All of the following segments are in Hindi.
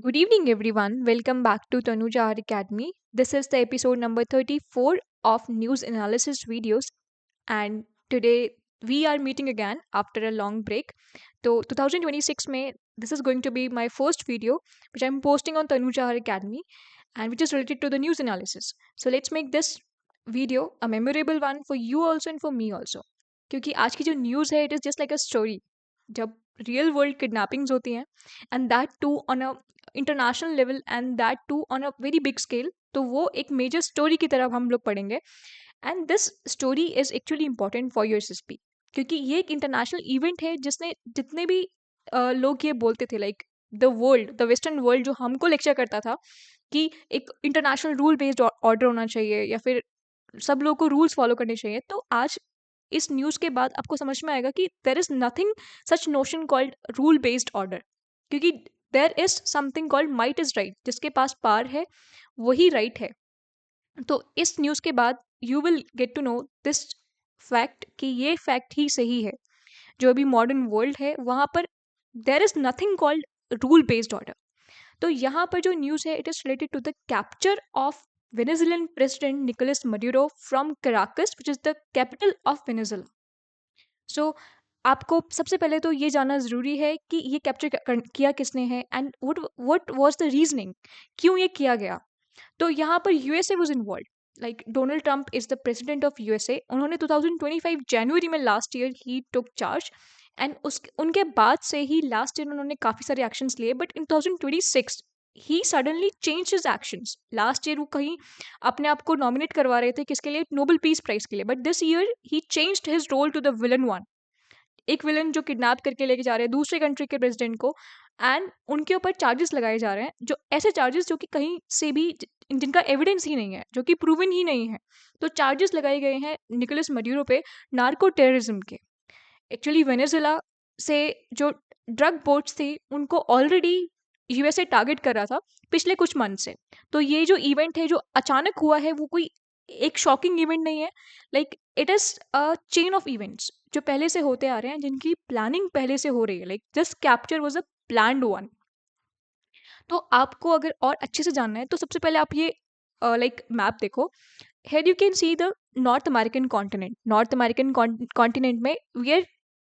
Good evening, everyone. Welcome back to Tanuja Art Academy. This is the episode number 34 of News Analysis Videos, and today we are meeting again after a long break. So, 2026 May, this is going to be my first video which I'm posting on Tanuja Art Academy and which is related to the news analysis. So, let's make this video a memorable one for you also and for me also. क्योंकि आज की जो न्यूज़ है it is just like a story जब रियल वर्ल्ड किडनैपिंग्स होती हैं and that too on a international level and that too on a very big scale तो वो एक मेजर स्टोरी की तरफ हम लोग पढ़ेंगे and this story is actually important for your SSP क्योंकि ये एक इंटरनेशनल इवेंट है जिसने जितने भी लोग ये बोलते थे लाइक द वेस्टर्न वर्ल्ड जो हमको लेक्चर करता था कि एक इंटरनेशनल रूल बेस्ड ऑर्डर होना चाहिए या फिर सब लोग को रूल्स फॉलो करने चाहिए तो आज इस न्यूज़ के बाद आपको समझ में आएगा कि there is nothing such notion called rule based order क्योंकि there is something called might is right जिसके पास पार है वही राइट है तो इस न्यूज़ के बाद you will get to know this fact कि ये फैक्ट ही सही है जो अभी मॉडर्न वर्ल्ड है वहाँ पर there is nothing called rule based order तो यहाँ पर जो न्यूज़ है it is related to the capture of Venezuelan president Nicolas Maduro from Caracas which is the capital of Venezuela so आपको सबसे पहले तो ये जानना ज़रूरी है कि ये कैप्चर किया किसने है and what was the reasoning क्यों ये किया गया तो यहाँ पर USA was involve like Donald Trump is the president of USA उन्होंने 2025 जनवरी में last year he took charge and उस उनके बाद से ही लास्ट ईयर उन्होंने काफ़ी सारे एक्शंस लिए but in 2026 he suddenly change his actions last year वो कहीं अपने आप को नॉमिनेट करवा रहे थे किसके लिए नोबेल पीस प्राइज के लिए but this year he changed his role to the villain one एक विलन जो किडनैप करके लेके जा रहे हैं दूसरे कंट्री के प्रेसिडेंट को एंड उनके ऊपर चार्जेस लगाए जा रहे हैं जो ऐसे चार्जेस जो कि कहीं से भी जिनका एविडेंस ही नहीं है जो कि प्रूवन ही नहीं है तो चार्जेस लगाए गए हैं निकोलस मड्यूरो पे नार्को टेररिज्म के एक्चुअली वेनेजुएला से जो ड्रग बोट्स थी उनको ऑलरेडी यूएसए टारगेट कर रहा था पिछले कुछ मंथ से तो ये जो इवेंट है जो अचानक हुआ है वो कोई एक शॉकिंग इवेंट नहीं है like it is a chain of events जो पहले से होते आ रहे हैं जिनकी प्लानिंग पहले से हो रही है like this capture was a planned one तो आपको अगर और अच्छे से जानना है तो सबसे पहले आप ये लाइक मैप देखो here you can see the north american continent north american continent में we are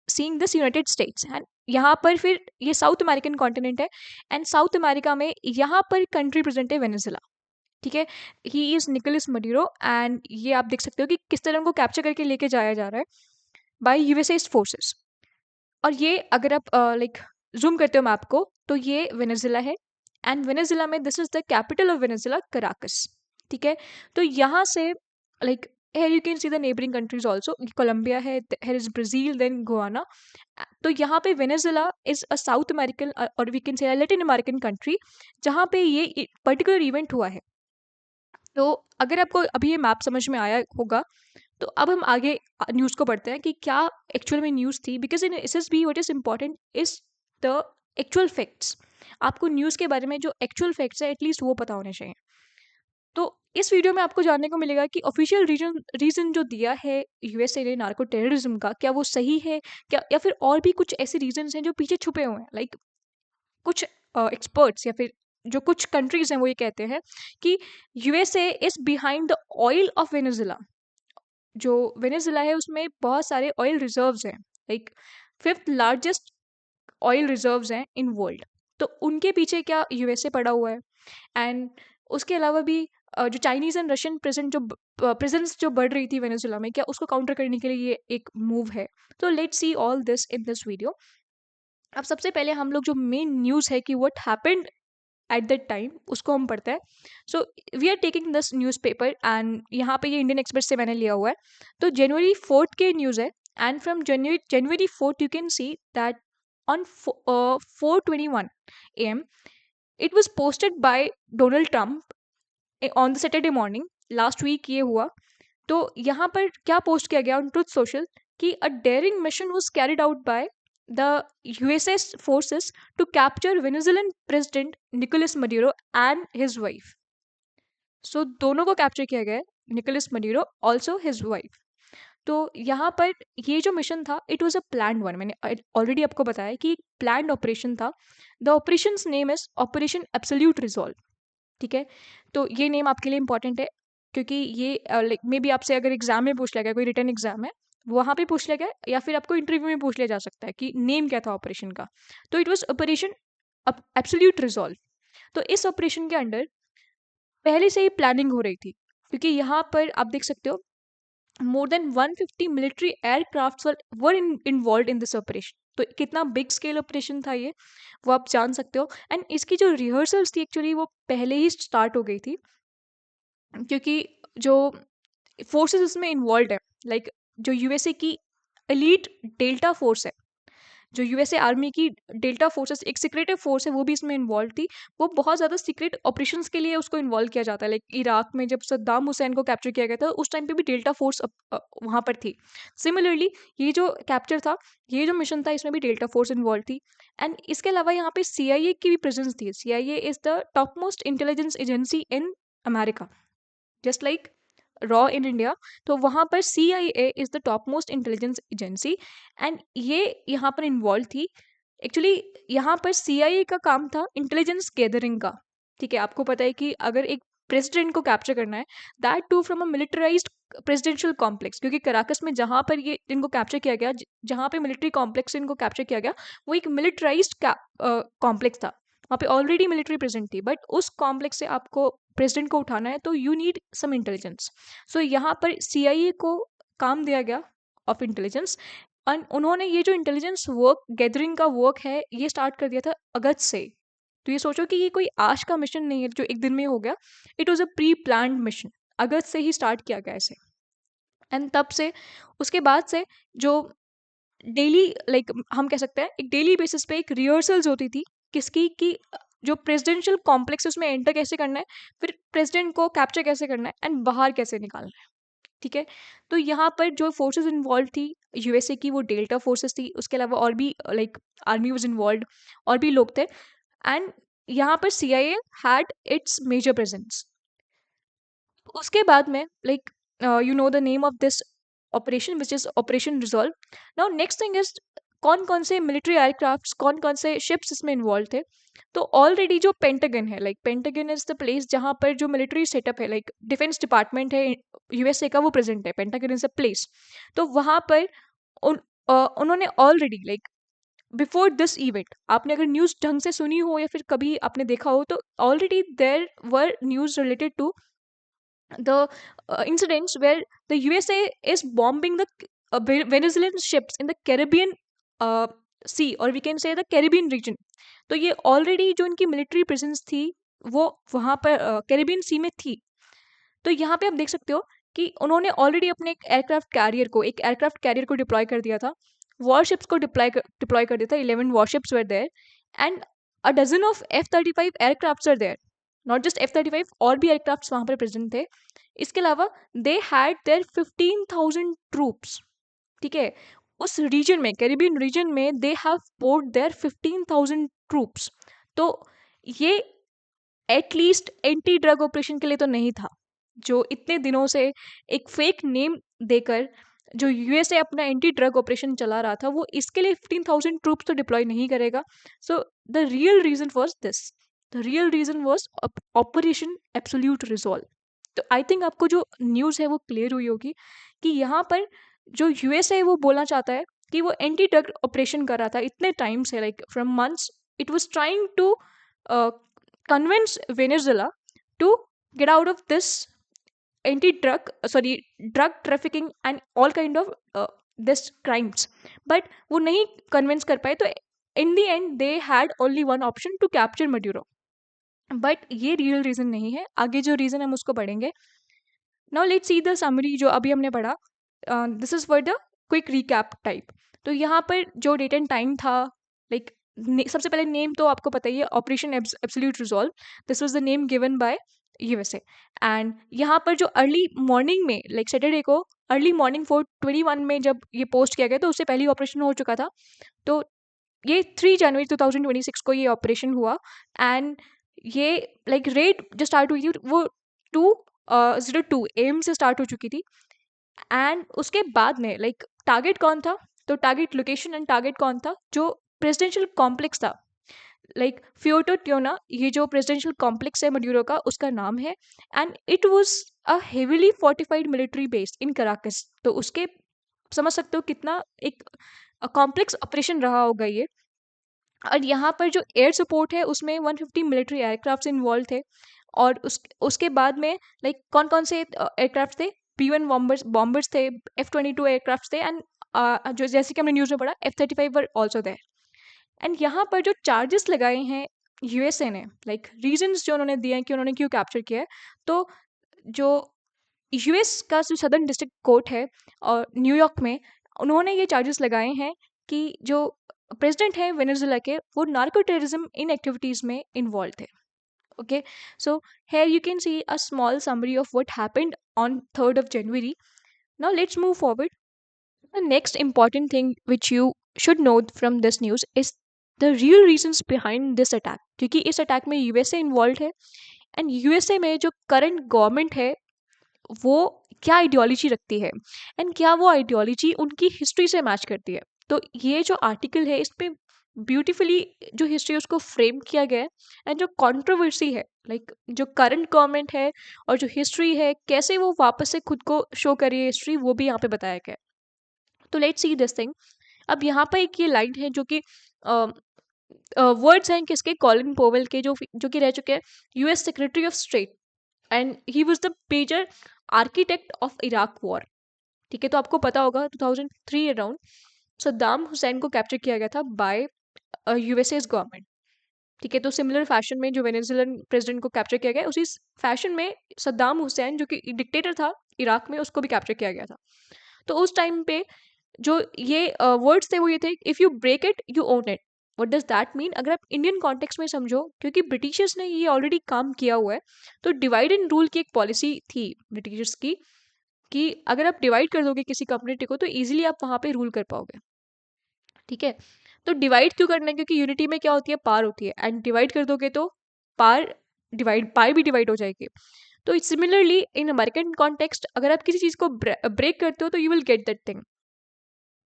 seeing this united states and यहाँ पर फिर ये साउथ अमेरिकन कॉन्टिनेंट है एंड साउथ अमेरिका में यहाँ पर कंट्री प्रेजेंट है वेनेजुला ठीक है he is Nicholas Maduro and ये आप देख सकते हो कि किस तरह उनको कैप्चर करके लेके जाया जा रहा है बाय यूएसए फोर्सेस और ये अगर आप लाइक जूम करते हो मैप को तो ये वेनेजुला है एंड वेनेजुला में this is the capital of Venezuela Caracas ठीक है तो यहाँ से like here you can see the neighboring countries also Colombia है here is Brazil then Guyana तो यहाँ पे Venezuela is a South American और we can say Latin American country जहाँ पे ये पर्टिकुलर इवेंट हुआ है तो अगर आपको अभी ये मैप समझ में आया होगा तो अब हम आगे न्यूज़ को पढ़ते हैं कि क्या एक्चुअल में न्यूज़ थी because in SSB what is important is the actual facts आपको न्यूज़ के बारे में जो एक्चुअल फैक्ट्स है एटलीस्ट वो पता होने चाहिए तो इस वीडियो में आपको जानने को मिलेगा कि ऑफिशियल रीजन रीजन जो दिया है यूएसए ने नार्को टेररिज्म का क्या वो सही है क्या या फिर और भी कुछ ऐसे रीजंस हैं जो पीछे छुपे हुए हैं लाइक कुछ एक्सपर्ट्स या फिर जो कुछ कंट्रीज हैं वो ये कहते हैं कि USA is behind the oil of Venezuela जो वेनेजुला है उसमें बहुत सारे ऑयल रिजर्व्स हैं like fifth largest oil reserves हैं इन वर्ल्ड तो उनके पीछे क्या यूएसए पड़ा हुआ है एंड उसके अलावा भी जो चाइनीज एंड रशियन प्रेजेंस जो बढ़ रही थी वेनेजुला में क्या उसको काउंटर करने के लिए ये एक मूव है तो let's see all this in this video अब सबसे पहले हम लोग जो मेन न्यूज़ है कि what happened at that time उसको हम पढ़ते हैं so we are taking this newspaper and यहाँ पे ये इंडियन एक्सप्रेस से मैंने लिया हुआ है तो जनवरी 4 के न्यूज़ है and from January 4 you can see that on 4:21 a.m. It was posted by Donald Trump on the Saturday morning. Last week ये हुआ तो यहाँ पर क्या पोस्ट किया गया ऑन ट्रुथ सोशल कि a daring mission was carried out by the USS forces to capture Venezuelan president Nicolas Maduro and his wife so दोनों को कैप्चर किया गया है Nicolas Maduro also his wife तो यहाँ पर ये जो मिशन था it was a planned one, मैंने ऑलरेडी आपको बताया कि एक प्लान्ड ऑपरेशन था। The operations name is operation absolute resolve. ठीक है, तो ये नेम आपके लिए इंपॉर्टेंट है क्योंकि ये लाइक मे बी आपसे अगर एग्जाम में पूछ लिया गया, कोई रिटर्न एग्जाम है वहाँ पे पूछ लिया गया, या फिर आपको इंटरव्यू में पूछ लिया जा सकता है कि नेम क्या था ऑपरेशन का। तो it was operation absolute resolve. तो इस ऑपरेशन के अंडर पहले से ही प्लानिंग हो रही थी, क्योंकि यहाँ पर आप देख सकते हो more than 150 military aircrafts were involved in this operation। तो कितना बिग स्केल ऑपरेशन था ये, वो आप जान सकते हो। एंड इसकी जो रिहर्सल्स थी एक्चुअली वो पहले ही स्टार्ट हो गई थी, क्योंकि जो फोर्सेस इसमें इन्वॉल्व है, लाइक जो यूएसए की एलीट डेल्टा फोर्स है, जो यूएसए आर्मी की डेल्टा फोर्सेस एक सीक्रेटिव फोर्स है, वो भी इसमें इन्वॉल्व थी। वो बहुत ज़्यादा सीक्रेट ऑपरेशंस के लिए उसको इन्वॉल्व किया जाता है। लाइक इराक में जब सद्दाम हुसैन को कैप्चर किया गया था उस टाइम पे भी डेल्टा फोर्स वहाँ पर थी। सिमिलरली ये जो कैप्चर था, ये जो मिशन था, इसमें भी डेल्टा फोर्स इन्वॉल्व थी। एंड इसके अलावा यहाँ पे सीआईए की भी प्रेजेंस थी। CIA is the top most intelligence agency in America, just like raw in India. तो वहाँ पर CIA is the top most intelligence agency, and ये यहाँ पर इन्वॉल्व थी। एक्चुअली यहाँ पर CIA का काम था इंटेलिजेंस गैदरिंग का। ठीक है, आपको पता है कि अगर एक प्रेसिडेंट को कैप्चर करना है, that too from a militarized presidential complex, क्योंकि कराकस में जहाँ पर ये इनको कैप्चर किया गया, जहाँ पे मिलिट्री कॉम्प्लेक्स से इनको कैप्चर किया गया, वो एक मिलिटराइज्ड कॉम्प्लेक्स था। वहाँ पे ऑलरेडी मिलिट्री प्रेजेंट थी, बट उस कॉम्प्लेक्स से आपको प्रेसिडेंट को उठाना है तो यू नीड सम इंटेलिजेंस। सो यहाँ पर CIA को काम दिया गया ऑफ इंटेलिजेंस, एंड उन्होंने ये जो इंटेलिजेंस वर्क गैदरिंग का वर्क है ये स्टार्ट कर दिया था अगस्त से। तो ये सोचो कि ये कोई आज का मिशन नहीं है जो एक दिन में हो गया, it was a pre planned mission. अगस्त से ही स्टार्ट किया गया इसे। एंड तब से उसके बाद से जो डेली लाइक हम कह सकते हैं एक डेली बेसिस पे एक रिहर्सल्स होती थी किसकी कि जो प्रेसिडेंशियल कॉम्प्लेक्स है उसमें एंटर कैसे करना है, फिर प्रेसिडेंट को कैप्चर कैसे करना है, एंड बाहर कैसे निकालना है। ठीक है, तो यहाँ पर जो फोर्सेस इन्वॉल्व थी यूएसए की, वो डेल्टा फोर्सेस थी। उसके अलावा और भी लाइक आर्मी वाज इन्वॉल्व, और भी लोग थे। एंड यहाँ पर CIA had its major presence. उसके बाद में like you know the name of this operation which is operation resolve. Now next thing is कौन कौन से मिलिट्री एयरक्राफ्ट्स, कौन कौन से शिप्स इसमें इन्वॉल्व थे। तो ऑलरेडी जो पेंटागन है, like pentagon is the place जहाँ पर जो मिलिट्री सेटअप है, लाइक डिफेंस डिपार्टमेंट है यूएसए का, वो प्रेजेंट है। Pentagon is a place. तो वहाँ पर उन्होंने already like before this event, आपने अगर न्यूज़ ढंग से सुनी हो या फिर कभी आपने देखा हो, तो already there were news related to the incidents where the USA is bombing the Venezuelan ships in the Caribbean Sea, or we can say the Caribbean region। तो ये ऑलरेडी जो इनकी मिलिट्री प्रेजेंस थी वो वहाँ पर कैरिबियन सी में थी। तो यहाँ पे आप देख सकते हो कि उन्होंने ऑलरेडी अपने एक एयरक्राफ्ट कैरियर को डिप्लॉय कर दिया था। वॉरशिप्स को डिप्लॉय कर दिया था। 11 warships were there, and a dozen of F-35 aircrafts are there. Not just F-35, और भी एयरक्राफ्ट्स वहाँ पर प्रेजेंट थे। इसके अलावा दे हैड देयर 15,000 ट्रूप्स। ठीक है, उस रीजन में, कैरिबियन रीजन में, they have port there 15,000 troops. तो ये एटलीस्ट एंटी ड्रग ऑपरेशन के लिए तो नहीं था, जो इतने दिनों से एक फेक नेम देकर जो यूएसए अपना एंटी ड्रग ऑपरेशन चला रहा था, वो इसके लिए 15,000 ट्रूप्स तो डिप्लॉय नहीं करेगा। So the real reason was this, the real reason was operation absolute resolve. तो आई थिंक आपको जो न्यूज़ है वो क्लियर हुई होगी कि यहाँ पर जो यूएसए वो बोलना चाहता है कि वो एंटी ड्रग ऑपरेशन कर रहा था इतने टाइम से, like from months it was trying to convince Venezuela to get out of this drug trafficking and all kind of this crimes, but वो नहीं convince कर पाए। तो in the end they had only one option to capture Maduro, but ये real reason नहीं है। आगे जो reason हम उसको पढ़ेंगे। Now let's see the summary जो अभी हमने पढ़ा। This is for the quick recap type। तो यहाँ पर जो डेट एंड टाइम था, लाइक सबसे पहले नेम तो आपको पता ही है, operation absolute resolve. This was the name given by USA. And यहाँ पर जो अर्ली मॉर्निंग में, लाइक सैटरडे को अर्ली मॉर्निंग 4:21 में जब ये पोस्ट किया गया, तो उससे पहले ऑपरेशन हो चुका था। तो ये 3 जनवरी 2026 को ये ऑपरेशन हुआ। एंड ये लाइक रेड जो स्टार्ट हुई थी वो 2:02 AM से स्टार्ट हो चुकी थी। एंड उसके बाद में लाइक टारगेट कौन था, तो टारगेट लोकेशन एंड टारगेट कौन था, जो प्रेसिडेंशियल कॉम्प्लेक्स था, लाइक फ्योटो ट्योना, ये जो प्रेसिडेंशियल कॉम्प्लेक्स है मड्यूरो का, उसका नाम है। And it was a heavily fortified military base in Caracas. तो उसके समझ सकते हो कितना एक कॉम्प्लेक्स ऑपरेशन रहा होगा ये। और यहाँ पर जो एयर सपोर्ट है उसमें 150 मिलिट्री एयरक्राफ्ट इन्वॉल्व थे। और उसके बाद में लाइक कौन कौन से एयरक्राफ्ट थे, P-1 बॉम्बर्स बॉम्बर्स थे, F-22 एयरक्राफ्ट थे, एंड जो जैसे कि हमने न्यूज़ में पढ़ा F-35 were also there. And यहाँ पर जो चार्जेस लगाए हैं यूएसए ने, लाइक रीजंस जो उन्होंने दिए हैं कि उन्होंने क्यों कैप्चर किया है, तो जो यूएस का जो सदर्न डिस्ट्रिक्ट कोर्ट है और न्यूयॉर्क में, उन्होंने ये चार्जेस लगाए हैं कि जो प्रेसिडेंट है वेनेजुएला के, वो नार्को टेररिज्म इन एक्टिविटीज में इन्वॉल्व थे। Okay, so here you can see a small summary of what happened on 3rd of January. Now let's move forward. The next important thing which you should know from this news is the real reasons behind this attack, क्योंकि इस अटैक में यूएसए इन्वॉल्व है। एंड यूएसए में जो करंट गवर्नमेंट है वो क्या आइडियोलॉजी रखती है, एंड क्या वो आइडियोलॉजी उनकी हिस्ट्री से मैच करती है। तो ये जो आर्टिकल है इस पे ब्यूटीफुली जो हिस्ट्री उसको फ्रेम किया गया है। एंड जो कंट्रोवर्सी है, लाइक जो करंट गवर्नमेंट है और जो हिस्ट्री है, कैसे वो वापस से खुद को शो करी है हिस्ट्री, वो भी यहाँ पे बताया गया है। तो लेट्स सी दिस थिंग। अब यहाँ पर एक ये लाइन है जो कि वर्ड्स हैं किसके, कॉलिन पोवेल के, जो कि रह चुके हैं US secretary of state, and he was the major architect of Iraq war. ठीक है, तो आपको पता होगा 2003 अराउंड सद्दाम हुसैन को कैप्चर किया गया था बाय यूएसएस गवर्नमेंट। ठीक है, तो सिमिलर फैशन में जो वेनेजुएलन प्रेसिडेंट को कैप्चर किया गया, उसी फैशन में सद्दाम हुसैन जो कि डिक्टेटर था इराक में, उसको भी कैप्चर किया गया था। तो उस टाइम पे जो ये वर्ड्स थे वो ये थे, if you break it you own it. What does that mean, अगर आप इंडियन कॉन्टेक्स्ट में समझो, क्योंकि ब्रिटिशर्स ने ये ऑलरेडी काम किया हुआ है। तो डिवाइड एंड रूल की एक पॉलिसी थी ब्रिटिशर्स की, कि अगर आप डिवाइड कर दोगे किसी कम्युनिटी को तो ईजिली आप वहाँ पे रूल कर पाओगे। ठीक है, तो डिवाइड क्यों करना है, क्योंकि यूनिटी में क्या होती है, पार होती है, एंड डिवाइड कर दोगे तो पार डिवाइड पाई भी डिवाइड हो जाएगी। तो सिमिलरली इन अमेरिकन कॉन्टेक्स्ट, अगर आप किसी चीज़ को ब्रेक करते हो तो you will get that thing.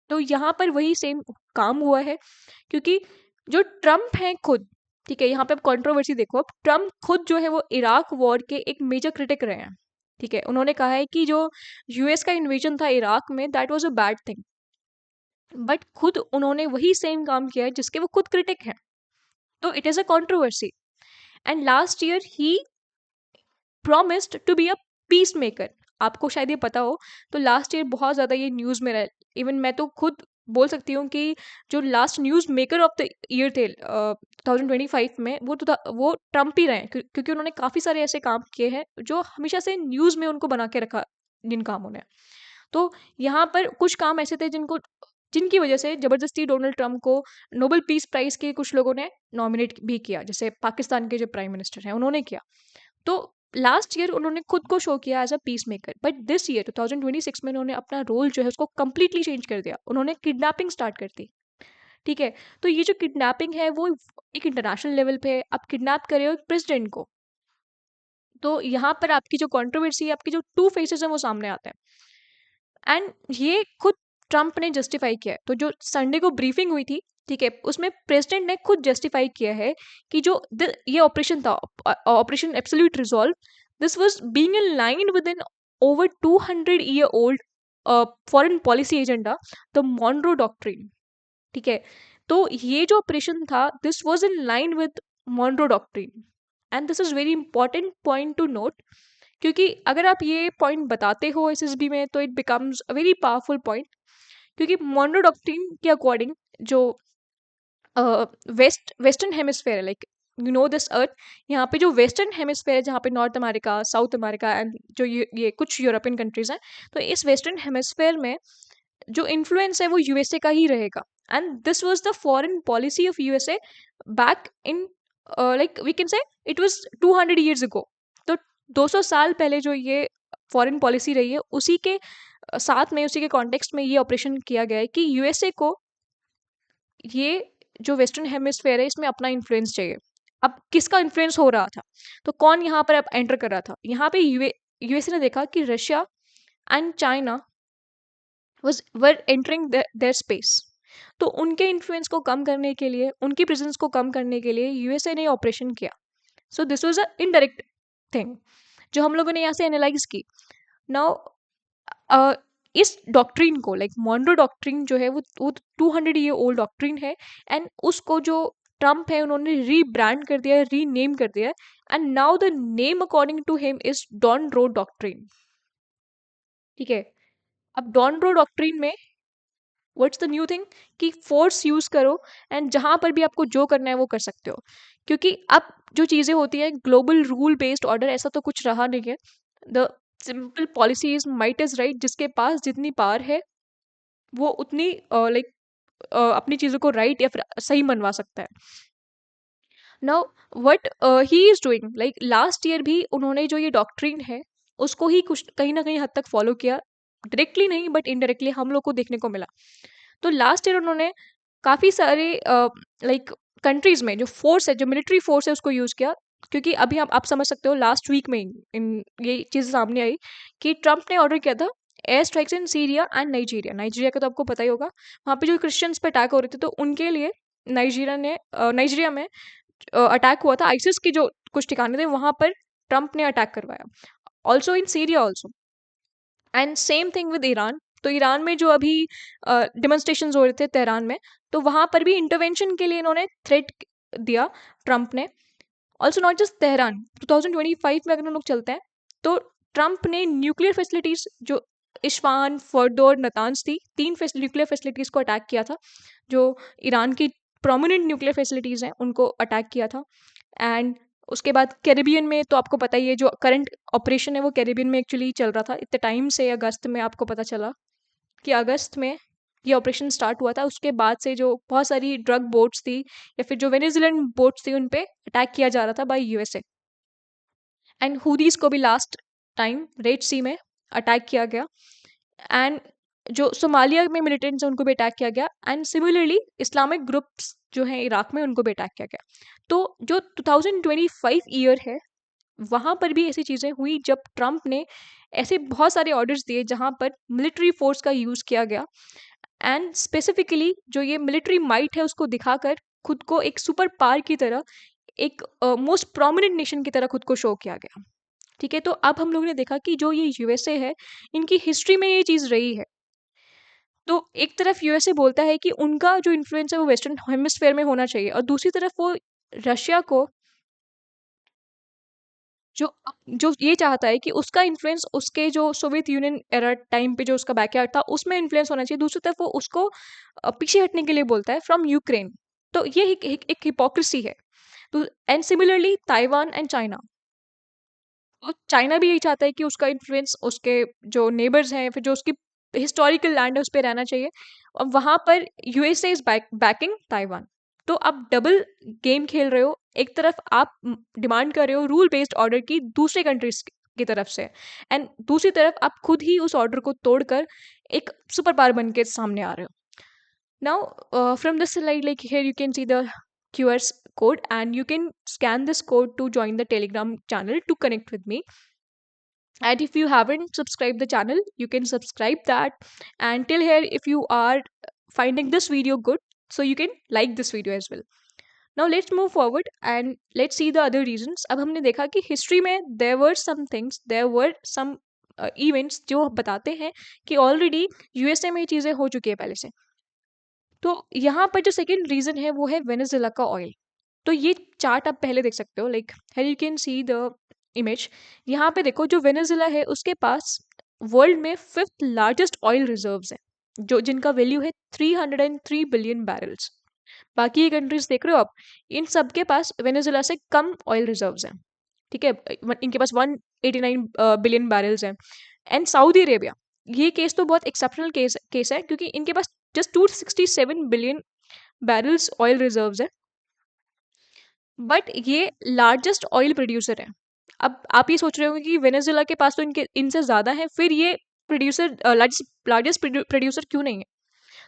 तो यहाँ पर वही सेम काम हुआ है, क्योंकि जो ट्रम्प हैं खुद, ठीक है, यहाँ पे आप कंट्रोवर्सी देखो, अब ट्रम्प खुद जो है वो इराक वॉर के एक मेजर क्रिटिक रहे हैं। ठीक है, उन्होंने कहा है कि जो यूएस का इन्वेजन था इराक में, that was a bad thing. But खुद उन्होंने वही सेम काम किया है जिसके वो खुद क्रिटिक हैं। तो it is a controversy. And last year he promised to be a peacemaker. आपको शायद ये पता हो, तो लास्ट ईयर बहुत ज़्यादा ये न्यूज़ में रहा। इवन मैं तो खुद बोल सकती हूँ कि जो last news maker of the year थे 2025 में, वो ट्रम्प ही रहे हैं, क्योंकि उन्होंने काफ़ी सारे ऐसे काम किए हैं जो हमेशा से न्यूज़ में उनको बना के रखा, जिन कामों ने। तो यहाँ पर कुछ काम ऐसे थे जिनकी वजह से ज़बरदस्ती डोनाल्ड ट्रम्प को नोबेल पीस प्राइज़ के कुछ लोगों ने नॉमिनेट भी किया, जैसे पाकिस्तान के जो प्राइम मिनिस्टर हैं उन्होंने किया। तो लास्ट ईयर उन्होंने खुद को शो किया as a peacemaker, but this year 2026 में उन्होंने अपना रोल जो है उसको कंप्लीटली चेंज कर दिया। उन्होंने किडनैपिंग स्टार्ट कर दी। ठीक है, तो ये जो किडनैपिंग है वो एक इंटरनेशनल लेवल पे है। आप किडनैप कर रहे हो एक प्रेसिडेंट को। तो यहाँ पर आपकी जो कंट्रोवर्सी है, आपके जो टू फेसेस हैं वो सामने आते हैं, एंड ये खुद ट्रम्प ने जस्टिफाई किया है। तो जो संडे को ब्रीफिंग हुई थी, ठीक है, उसमें प्रेसिडेंट ने खुद जस्टिफाई किया है कि जो ये ऑपरेशन था, operation absolute resolve, this was being in line with an over 200 year old foreign policy agenda, the Monroe doctrine. ठीक है, तो ये जो ऑपरेशन था, this was in line with Monroe doctrine, and this is very important point to note, क्योंकि अगर आप ये पॉइंट बताते हो एसएसबी में तो it becomes a very powerful point. क्योंकि मॉनरो डॉक्ट्रिन के अकॉर्डिंग जो वेस्टर्न हेमिस्फेयर है, like you no this earth, यहाँ पे जो वेस्टर्न हेमिस्फेयर है, जहाँ पे north America, south America and जो ये कुछ यूरोपियन कंट्रीज हैं, तो इस वेस्टर्न हेमिस्फेयर में जो इन्फ्लुएंस है वो यूएसए का ही रहेगा। And this was the foreign policy of USA back in, like we can say it was 200 years ago. तो 200 साल पहले जो ये फॉरेन पॉलिसी रही है, उसी के साथ में, उसी के कॉन्टेक्स्ट में ये ऑपरेशन किया गया है कि यूएसए को ये जो वेस्टर्न हेमिस्फेयर है इसमें अपना इन्फ्लुएंस चाहिए। अब किसका इन्फ्लुएंस हो रहा था, तो कौन यहाँ पर अब एंटर कर रहा था, यहाँ पे यूएसए ने देखा कि Russia and China was were entering their space. तो उनके इन्फ्लुएंस को कम करने के लिए, उनकी प्रेजेंस को कम करने के लिए यूएसए ने ऑपरेशन किया। So this was a indirect thing जो हम लोगों ने यहाँ से एनालाइज की। नाउ इस डॉक्ट्रिन को, लाइक मॉन्रो डॉक्ट्रिन जो है वो 200 ईयर ओल्ड डॉक्ट्रिन है, एंड उसको जो ट्रम्प है उन्होंने रीब्रांड कर दिया, रीनेम कर दिया, and now the name according to him is Donroe doctrine. ठीक है, अब डॉन रो डॉक्ट्रिन में व्हाट्स द न्यू थिंग कि फोर्स यूज करो, एंड जहां पर भी आपको जो करना है वो कर सकते हो, क्योंकि अब जो चीजें होती है ग्लोबल रूल बेस्ड ऑर्डर ऐसा तो कुछ रहा नहीं है। The simple policy is might is right, जिसके पास जितनी पावर है वो उतनी लाइक अपनी चीजों को राइट या फिर सही मनवा सकता है। Now what he is doing, like last year भी उन्होंने जो ये डॉक्ट्रिन है उसको ही कुछ कहीं ना कहीं हद तक फॉलो किया, डायरेक्टली नहीं बट इनडायरेक्टली हम लोग को देखने को मिला। तो लास्ट ईयर उन्होंने काफ़ी सारे लाइक कंट्रीज में जो फोर्स है, जो मिलिट्री फोर्स है उसको यूज़ किया। क्योंकि अभी आप समझ सकते हो लास्ट वीक में इन ये चीज़ सामने आई कि ट्रम्प ने ऑर्डर किया था air strikes in Syria and Nigeria. Nigeria का तो आपको पता ही होगा, वहाँ पे जो क्रिश्चियंस पे अटैक हो रहे थे, तो उनके लिए नाइजीरिया में अटैक हुआ था। आइसिस के जो कुछ ठिकाने थे वहाँ पर ट्रम्प ने अटैक करवाया, also in Syria also, and same thing with Iran. तो ईरान में जो अभी डिमॉन्स्ट्रेशंस हो रहे थे तेहरान में, तो वहाँ पर भी इंटरवेंशन के लिए इन्होंने थ्रेट दिया ट्रम्प ने। ऑल्सो नॉट जस्ट तेहरान, 2025 में अगर हम लोग चलते हैं तो ट्रम्प ने न्यूक्लियर फैसिलिटीज जो इस्फान, फर्दो और नतान्स थी, तीन न्यूक्लियर फैसिलिटीज को अटैक किया था, जो ईरान की प्रोमिनेंट न्यूक्लियर फैसिलिटीज हैं उनको अटैक किया था। एंड उसके बाद कैरिबियन में तो आपको पता ही है, जो करंट ऑपरेशन है वो कैरिबियन में एक्चुअली चल रहा था इतने टाइम से। अगस्त में आपको पता चला कि अगस्त में ये ऑपरेशन स्टार्ट हुआ था, उसके बाद से जो बहुत सारी ड्रग बोट्स थी या फिर जो वेनेजुएलन बोट्स थी उन पे अटैक किया जा रहा था बाय यूएसए। एंड हुदीस को भी लास्ट टाइम रेड सी में अटैक किया गया, एंड जो सोमालिया में मिलिटेंट्स हैं उनको भी अटैक किया गया, एंड सिमिलरली इस्लामिक ग्रुप्स जो हैं इराक में उनको भी अटैक किया गया। तो जो 2025 ईयर है वहाँ पर भी ऐसी चीज़ें हुई जब ट्रम्प ने ऐसे बहुत सारे ऑर्डर्स दिए जहाँ पर मिलिट्री फोर्स का यूज़ किया गया, एंड स्पेसिफिकली जो ये मिलिट्री माइट है उसको दिखाकर खुद को एक सुपर पावर की तरह, एक मोस्ट प्रोमिनेंट नेशन की तरह खुद को शो किया गया। ठीक है, तो अब हम लोगों ने देखा कि जो ये यूएसए है, इनकी हिस्ट्री में ये चीज़ रही है। तो एक तरफ यूएसए बोलता है कि उनका जो इन्फ्लुएंस है वो वेस्टर्न हेमिस्फेयर में होना चाहिए, और दूसरी तरफ वो रशिया को जो ये चाहता है कि उसका इन्फ्लुएंस उसके जो सोवियत यूनियन एरा टाइम पे जो उसका बैकयार्ड था उसमें इन्फ्लुएंस होना चाहिए। दूसरी तरफ वो उसको पीछे हटने के लिए बोलता है फ्रॉम यूक्रेन। तो ये एक हिपोक्रेसी है। तो and similarly Taiwan and China, और चाइना भी यही चाहता है कि उसका इन्फ्लुएंस उसके जो नेबर्स हैं, फिर जो उसकी हिस्टोरिकल लैंड है उस पर रहना चाहिए, और वहाँ पर यूएसए इज बैकिंग ताइवान। तो आप डबल गेम खेल रहे हो, एक तरफ आप डिमांड कर रहे हो रूल बेस्ड ऑर्डर की दूसरे कंट्रीज की तरफ से, एंड दूसरी तरफ आप खुद ही उस ऑर्डर को तोड़कर एक सुपर पावर बन के सामने आ रहे हो। Now, from this slide, like here you can see the QR code, and you can scan this code to join the Telegram channel to connect with me. And if you haven't subscribed the channel, you can subscribe that. And till here, if you are finding this video good, so you can like this video as well. Now let's move forward and let's see the other reasons. अब हमने देखा कि हिस्ट्री में there were some things, there were some events जो बताते हैं कि ऑलरेडी यूएसए में ये चीज़ें हो चुकी है पहले से। तो यहाँ पर जो सेकंड रीजन है वो है वेनेजुएला का ऑयल। तो ये चार्ट आप पहले देख सकते हो, like here you can see the image. यहाँ पे देखो जो वेनेजुएला है उसके पास वर्ल्ड में फिफ्थ लार्जेस्ट ऑयल रिजर्व्स हैं, जो जिनका वैल्यू है 303 बिलियन बैरल्स। बाकी ये कंट्रीज देख रहे हो आप, इन सब के पास वेनेजुएला से कम ऑयल रिजर्व्स हैं। ठीक है, इनके पास 189 बिलियन बैरल्स हैं। एंड सऊदी अरेबिया, ये केस तो बहुत एक्सेप्शनल केस है, क्योंकि इनके पास just 267 billion barrels oil reserves है, बट ये लार्जेस्ट ऑयल प्रोड्यूसर है। अब आप ये सोच रहे होंगे कि वेनेजुएला के पास तो इनसे ज़्यादा है, फिर ये प्रोड्यूसर लार्जेस्ट प्रोड्यूसर क्यों नहीं है?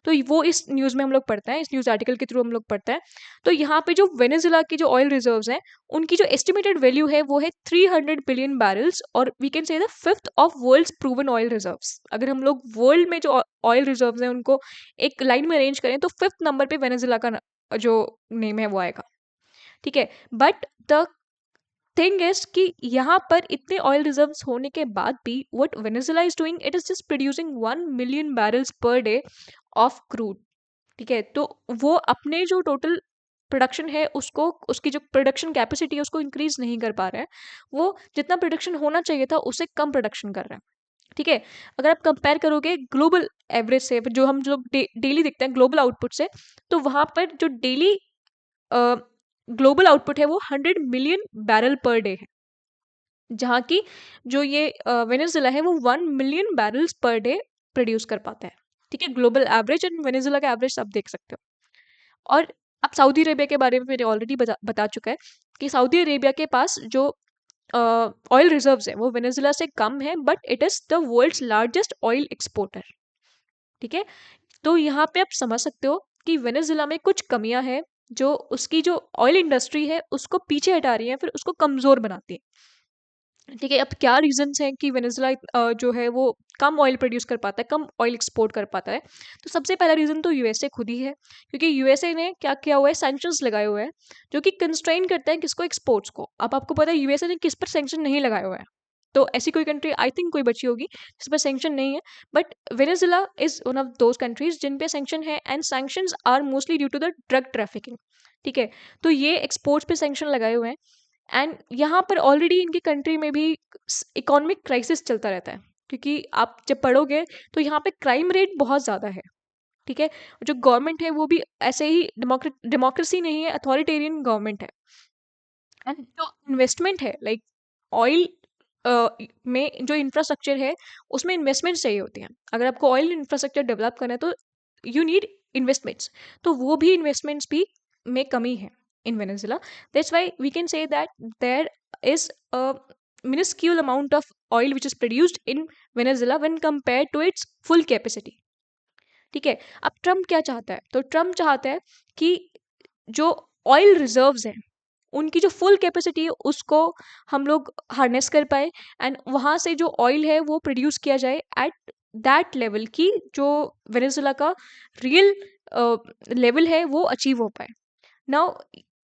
तो वो इस न्यूज़ में हम लोग पढ़ते हैं, इस न्यूज़ आर्टिकल के थ्रू हम लोग पढ़ते हैं। तो यहाँ पे जो वेनेजुला की जो ऑयल रिजर्व्स हैं, उनकी जो एस्टिमेटेड वैल्यू है वो है 300 बिलियन बैरल्स, और we can say the fifth of world's proven oil reserves. अगर हम लोग वर्ल्ड में जो ऑयल रिजर्व्स हैं उनको एक लाइन में अरेंज करें तो फिफ्थ नंबर पे वेनेजुला का जो नेम है वो आएगा। ठीक है, बट द थिंग इज कि यहाँ पर इतने ऑयल रिजर्व्स होने के बाद भी what Venezuela is doing, it is just producing 1 million barrels per day of crude. ठीक है, तो वो अपने जो टोटल प्रोडक्शन है उसको, उसकी जो प्रोडक्शन कैपेसिटी है उसको इंक्रीज नहीं कर पा रहे हैं। वो जितना प्रोडक्शन होना चाहिए था उससे कम प्रोडक्शन कर रहे हैं। ठीक है, अगर आप कंपेयर करोगे ग्लोबल एवरेज से, जो हम जो डेली देखते हैं ग्लोबल आउटपुट से, तो वहाँ पर जो डेली ग्लोबल आउटपुट है वो 100 मिलियन बैरल पर डे है, जहाँ की जो ये वेनेजुला है वो 1 million barrels per day produce कर पाता है। ठीक है, ग्लोबल एवरेज एंड वेनेजुला का एवरेज आप देख सकते हो। और अब सऊदी अरेबिया के बारे में मैंने ऑलरेडी बता चुका है कि सऊदी अरेबिया के पास जो ऑयल रिजर्व्स है वो वेनेजुला से कम है, but it is the world's largest oil exporter. ठीक है, तो यहाँ पे आप समझ सकते हो कि वेनेजुला में कुछ कमियां हैं जो उसकी जो ऑयल इंडस्ट्री है उसको पीछे हटा रही है, फिर उसको कमजोर बनाती है। ठीक है, अब क्या रीजंस हैं कि वेनेजुला जो है वो कम ऑयल प्रोड्यूस कर पाता है, कम ऑयल एक्सपोर्ट कर पाता है। तो सबसे पहला रीजन तो यूएसए खुद ही है, क्योंकि यूएसए ने क्या किया हुआ है, सैंक्शंस लगाए हुए हैं जो कि कंस्ट्रेन करते हैं किसको, एक्सपोर्ट्स को। अब आपको पता है यूएसए ने किस पर सैंक्शन नहीं लगाए हुए हैं, तो ऐसी कोई कंट्री आई थिंक कोई बची होगी जिस पर सैंक्शन नहीं है, but Venezuela is one of those countries जिन पे सैंक्शन है, and sanctions are mostly due to the drug trafficking. ठीक है, तो ये एक्सपोर्ट्स पे सैंक्शन लगाए हुए हैं, एंड यहाँ पर ऑलरेडी इनकी कंट्री में भी इकोनॉमिक क्राइसिस चलता रहता है, क्योंकि आप जब पढ़ोगे तो यहाँ पे क्राइम रेट बहुत ज़्यादा है। ठीक है, जो गवर्नमेंट है वो भी ऐसे ही डेमोक्रेसी नहीं है, अथॉरिटेरियन गवर्नमेंट है। एंड जो इन्वेस्टमेंट है, लाइक ऑयल में जो इंफ्रास्ट्रक्चर है उसमें इन्वेस्टमेंट चाहिए होती हैं। अगर आपको ऑयल इंफ्रास्ट्रक्चर डेवलप करना है तो यू नीड इन्वेस्टमेंट्स, तो वो भी इन्वेस्टमेंट्स भी में कमी है in Venezuela. That's why we can say that there is a minuscule amount of oil which is produced in Venezuela when compared to its full capacity. ठीक है, अब ट्रम्प क्या चाहता है, तो ट्रम्प चाहता है कि जो ऑयल रिजर्व्स हैं उनकी जो फुल कैपेसिटी है उसको हम लोग हार्नेस कर पाए, एंड वहाँ से जो ऑयल है वो प्रोड्यूस किया जाए एट दैट लेवल की जो वेनेजुला का रियल लेवल है वो अचीव हो पाए। नाउ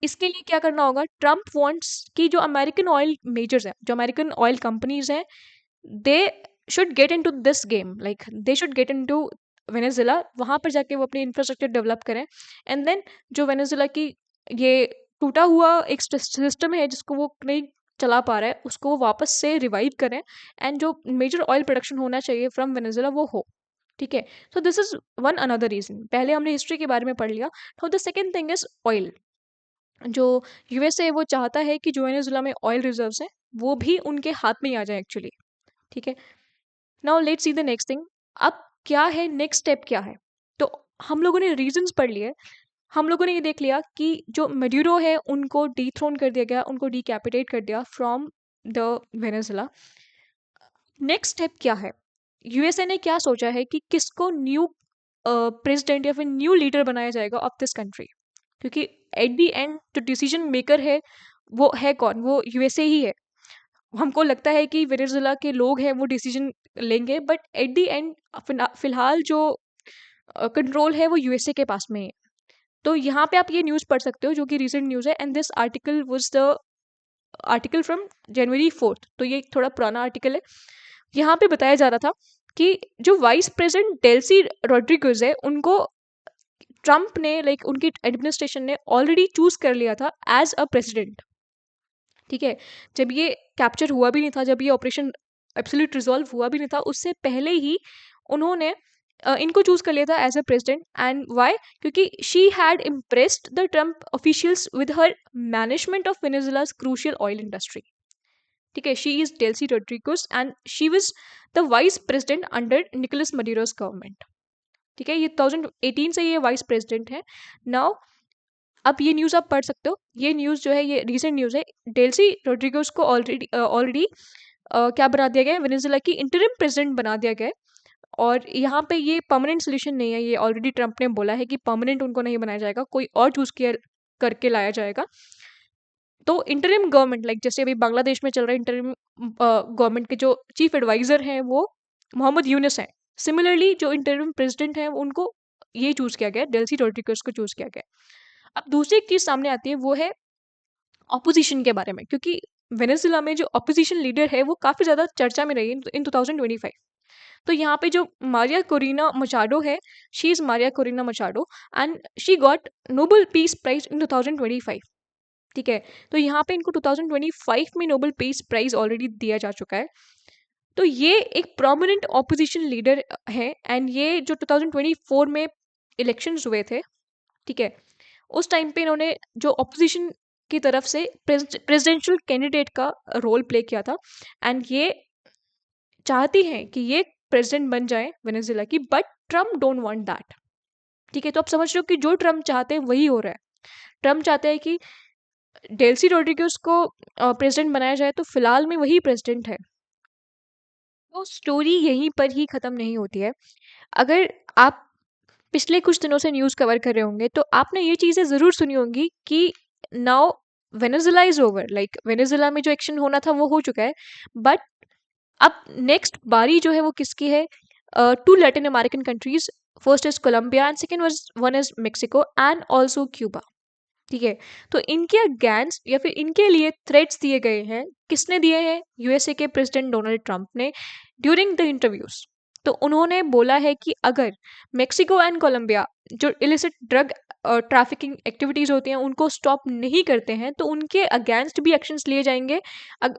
इसके लिए क्या करना होगा, ट्रम्प वांट्स कि जो अमेरिकन ऑयल मेजर्स हैं, जो अमेरिकन ऑयल कंपनीज हैं, they should get into this game, like they should get into Venezuela, वहाँ पर जाके वो अपनी इंफ्रास्ट्रक्चर डेवलप करें, एंड देन जो वेनेजुला की ये टूटा हुआ एक सिस्टम है जिसको वो नहीं चला पा रहा है उसको वो वापस से रिवाइव करें, एंड जो मेजर ऑयल प्रोडक्शन होना चाहिए फ्रॉम वेनेजुला वो हो। ठीक है, so this is one another reason. पहले हमने हिस्ट्री के बारे में पढ़ लिया, now the second thing is oil. जो यूएसए वो चाहता है कि जो वेनेजुला में ऑयल रिजर्व्स हैं वो भी उनके हाथ में ही आ जाए एक्चुअली। ठीक है, now let's see the next thing. अब क्या है, नेक्स्ट स्टेप क्या है, तो हम लोगों ने रीजंस पढ़ लिए, हम लोगों ने ये देख लिया कि जो मेड्यूरो है उनको डीथ्रोन कर दिया गया, उनको डिकैपिटेट कर दिया from the Venezuela. Next step क्या है, यूएसए ने क्या सोचा है कि किसको न्यू प्रेसिडेंट या फिर न्यू लीडर बनाया जाएगा ऑफ दिस कंट्री, क्योंकि एट द एंड जो डिसीजन मेकर है वो है कौन, वो यूएसए ही है। हमको लगता है कि वेनेजुला के लोग हैं वो डिसीजन लेंगे, बट एट द एंड फिलहाल जो कंट्रोल है वो यूएसए के पास में है। तो यहाँ पे आप ये न्यूज़ पढ़ सकते हो जो कि रिसेंट न्यूज़ है, and this article was the article from January 4, तो ये थोड़ा पुराना आर्टिकल है। यहाँ पे बताया जा रहा था कि जो वाइस प्रेसिडेंट डेल्सी रोड्रिगेज है उनको ट्रम्प ने, लाइक उनकी एडमिनिस्ट्रेशन ने ऑलरेडी चूज कर लिया था एज अ प्रेसिडेंट। ठीक है, जब ये कैप्चर हुआ भी नहीं था, जब ये ऑपरेशन एब्सोल्यूट रिजॉल्व हुआ भी नहीं था, उससे पहले ही उन्होंने इनको चूज कर लिया था as a president. And why, क्योंकि she had impressed the Trump officials with her management of Venezuela's crucial oil industry. ठीक है, she is Delcy Rodriguez and she was the vice president under Nicolas Maduro's government. ठीक है, ये 2018 से ये वाइस प्रेसिडेंट है नाउ। अब ये न्यूज़ आप पढ़ सकते हो, ये न्यूज़ जो है ये रीसेंट न्यूज़ है। डेल्सी रोड्रिगेज को ऑलरेडी क्या बना दिया गया है, वेनेजुला की इंटरिम प्रेसिडेंट बना दिया गया है और यहाँ पे ये परमानेंट सोल्यूशन नहीं है, ये ऑलरेडी ट्रम्प ने बोला है कि परमानेंट उनको नहीं बनाया जाएगा, कोई और चूज किया करके लाया जाएगा। तो इंटरिम गवर्नमेंट, लाइक जैसे अभी बांग्लादेश में चल रहा है, इंटरिम गवर्नमेंट के जो चीफ एडवाइजर हैं वो मोहम्मद यूनुस हैं। सिमिलरली जो इंटरिम प्रेसिडेंट हैं उनको ये चूज किया गया, डेल्सी रोड्रिगेज को चूज किया गया। अब दूसरी एक चीज सामने आती है, वो है ऑपोजिशन के बारे में, क्योंकि वेनेजुला में जो ऑपोजिशन लीडर है वो काफी ज्यादा चर्चा में रही इन 2025। तो यहाँ पे जो मारिया कोरिना मचाडो है, she is Maria Corina Machado and she got Nobel peace prize in 2025। ठीक है, तो यहाँ पे इनको 2025 में नोबेल पीस प्राइज ऑलरेडी दिया जा चुका है। तो ये एक प्रोमिनेंट ऑपोजिशन लीडर है एंड ये जो 2024 में इलेक्शंस हुए थे, ठीक है, उस टाइम पे इन्होंने जो ऑपोजिशन की तरफ से प्रेसिडेंशियल कैंडिडेट का रोल प्ले किया था एंड ये चाहती हैं कि ये प्रेसिडेंट बन जाए वेनेजुएला की, but Trump don't want that. ठीक है, तो आप समझ रहे हो कि जो ट्रम्प चाहते हैं वही हो रहा है। ट्रम्प चाहते हैं कि डेल्सी रोड्रिगेज को प्रेसिडेंट बनाया जाए, तो फिलहाल में वही प्रेसिडेंट है। वो स्टोरी यहीं पर ही खत्म नहीं होती है। अगर आप पिछले कुछ दिनों से न्यूज़ कवर कर रहे होंगे तो आपने ये चीज़ें ज़रूर सुनी होंगी कि now Venezuela is over, like Venezuela में जो एक्शन होना था वो हो चुका है, बट अब नेक्स्ट बारी जो है वो किसकी है? To Latin American countries, first is Colombia and second one is Mexico and also Cuba. ठीक है, तो इनके अगेंस्ट या फिर इनके लिए थ्रेट्स दिए गए हैं। किसने दिए हैं? यूएसए के प्रेसिडेंट डोनाल्ड ट्रंप ने ड्यूरिंग द इंटरव्यूज। तो उन्होंने बोला है कि अगर मेक्सिको एंड कोलंबिया जो इलिसिट ड्रग ट्रैफिकिंग एक्टिविटीज होती हैं उनको स्टॉप नहीं करते हैं तो उनके अगेंस्ट भी एक्शंस लिए जाएंगे।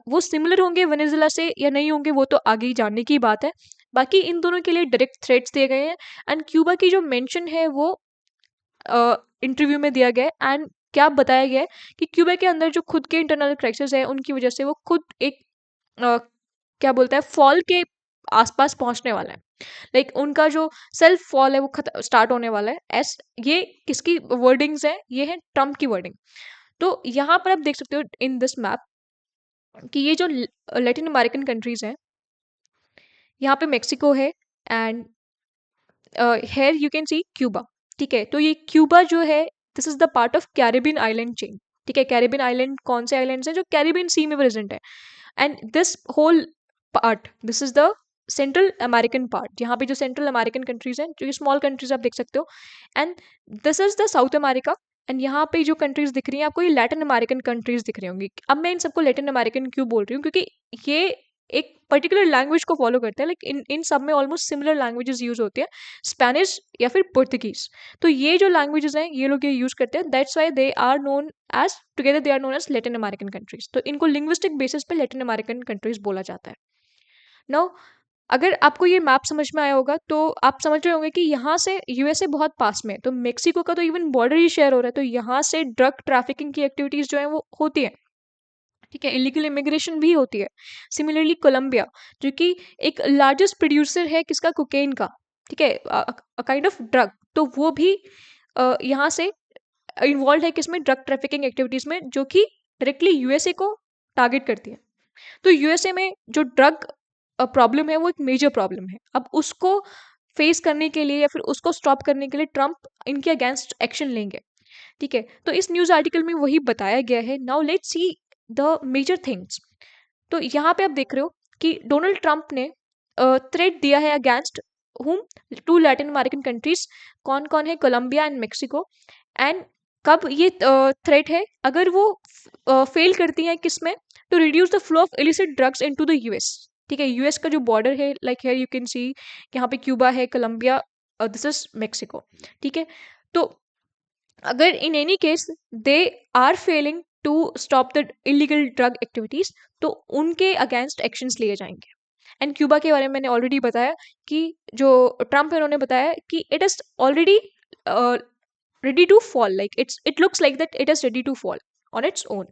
वो सिमिलर होंगे वेनेजुला से या नहीं होंगे वो तो आगे ही जानने की बात है। बाकी इन दोनों के लिए डायरेक्ट थ्रेट्स दिए गए हैं एंड क्यूबा की जो मेंशन है वो इंटरव्यू में दिया गया है एंड क्या बताया गया है कि क्यूबा के अंदर जो खुद के इंटरनल क्राइसिस है उनकी वजह से वो खुद एक क्या बोलता है फॉल के आसपास पहुंचने वाला है। लाइक उनका जो सेल्फ फॉल है वो स्टार्ट होने वाला है। एस ये किसकी वर्डिंग्स है? ये है ट्रम्प की वर्डिंग। तो यहाँ पर आप देख सकते हो इन दिस मैप कि ये जो लैटिन अमेरिकन कंट्रीज हैं, यहाँ पे मेक्सिको है and here you can see Cuba. ठीक है, तो ये क्यूबा जो है this is the part of Caribbean island chain. ठीक है, कैरिबियन आइलैंड कौन से आइलैंड्स हैं? जो कैरिबियन सी में प्रेजेंट है and this whole part this is the Central American part. यहाँ पे जो सेंट्रल अमेरिकन कंट्रीज हैं, जो ये स्मॉल कंट्रीज आप देख सकते हो, and this is the south America. And यहाँ पे जो कंट्रीज दिख रही हैं आपको, ये लैटिन अमेरिकन कंट्रीज दिख रही होंगी। अब मैं इन सबको लैटिन अमेरिकन क्यों बोल रही हूँ? क्योंकि ये एक पर्टिकुलर लैंग्वेज को फॉलो करते हैं। लाइक इन सब में ऑलमोस्ट सिमिलर लैंग्वेजेस यूज होती है, स्पेनिश या फिर पुर्तगीज। तो ये जो लैंग्वेजेस हैं ये लोग ये यूज करते हैं, that's why they are known as together they are known as Latin American countries. तो इनको लिंग्विस्टिक बेसिस पे लैटिन अमेरिकन कंट्रीज बोला जाता है। नाउ अगर आपको ये मैप समझ में आया होगा तो आप समझ रहे होंगे कि यहाँ से यूएसए बहुत पास में है, तो मेक्सिको का तो इवन बॉर्डर ही शेयर हो रहा है, तो यहाँ से ड्रग ट्रैफिकिंग की एक्टिविटीज जो है वो होती है। ठीक है, इलीगल इमिग्रेशन भी होती है। सिमिलरली कोलंबिया जो कि एक लार्जेस्ट प्रोड्यूसर है किसका? कोकेन का। ठीक है, काइंड ऑफ ड्रग, तो वो भी यहाँ से इन्वॉल्व है किसमें? ड्रग ट्रैफिकिंग एक्टिविटीज में, जो कि डायरेक्टली यूएसए को टारगेट करती है। तो यूएसए में जो ड्रग प्रॉब्लम है वो एक मेजर प्रॉब्लम है। अब उसको फेस करने के लिए या फिर उसको स्टॉप करने के लिए ट्रम्प इनके अगेंस्ट एक्शन लेंगे। ठीक है, तो इस न्यूज़ आर्टिकल में वही बताया गया है। Now let's see the major things. तो यहाँ पे आप देख रहे हो कि डोनाल्ड ट्रंप ने थ्रेट दिया है against whom? To Latin American countries. कौन कौन है? Colombia and Mexico. एंड कब ये थ्रेट है? अगर वो फेल करती हैं किस में? To reduce the flow of illicit drugs into the US. ठीक है, यूएस का जो बॉर्डर है, like here you can see, यहाँ पे क्यूबा है, कोलंबिया, दिस इज मेक्सिको। ठीक है, तो अगर in any case they are failing to stop the illegal drug activities, तो उनके अगेंस्ट एक्शंस लिए जाएंगे। एंड क्यूबा के बारे में मैंने ऑलरेडी बताया कि जो ट्रम्प है उन्होंने बताया कि it is already ready to fall, like it looks like that it is ready to fall on its own.